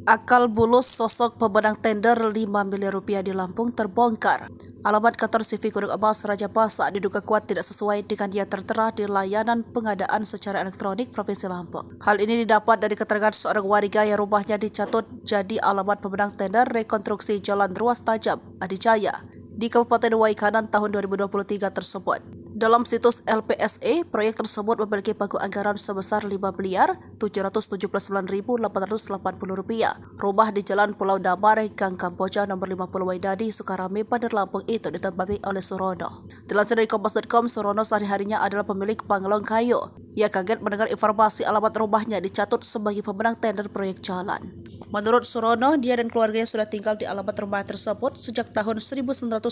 Akal bulus sosok pemenang tender 5 miliar rupiah di Lampung terbongkar. Alamat kantor CV Gunung Mas Rajabasa diduga kuat tidak sesuai dengan yang tertera di layanan pengadaan secara elektronik Provinsi Lampung. Hal ini didapat dari keterangan seorang warga yang rumahnya dicatut jadi alamat pemenang tender rekonstruksi Jalan Ruas Tajam, Adijaya, di Kabupaten Waikanan tahun 2023 tersebut. Dalam situs LPSE, proyek tersebut memiliki pagu anggaran sebesar Rp5.799.880. Rumah di Jalan Pulau Damar, Gang Kamboja nomor 50 Waidadi, Sukarame, Bandar Lampung itu ditempati oleh Surono. Dilansir dari Kompas.com, Surono sehari-harinya adalah pemilik Panglong Kayu. Ia kaget mendengar informasi alamat rumahnya dicatut sebagai pemenang tender proyek jalan. Menurut Surono, dia dan keluarganya sudah tinggal di alamat rumah tersebut sejak tahun 1988.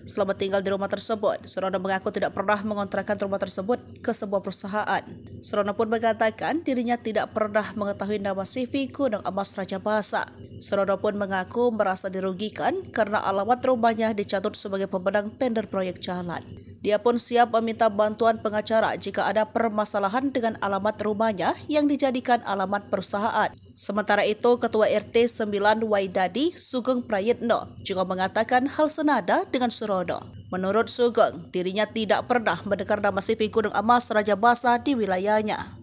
Selama tinggal di rumah tersebut, Surono mengaku tidak pernah mengontrakkan rumah tersebut ke sebuah perusahaan. Surono pun mengatakan dirinya tidak pernah mengetahui nama CV Gunung Mas Rajabasa. Surono pun mengaku merasa dirugikan karena alamat rumahnya dicatut sebagai pemenang tender proyek jalan. Dia pun siap meminta bantuan pengacara jika ada permasalahan dengan alamat rumahnya yang dijadikan alamat perusahaan. Sementara itu, Ketua RT 9 Waidadi, Sugeng Prayitno, juga mengatakan hal senada dengan Surono. Menurut Sugeng, dirinya tidak pernah mendengar nama CV Gunung Mas Rajabasa di wilayahnya.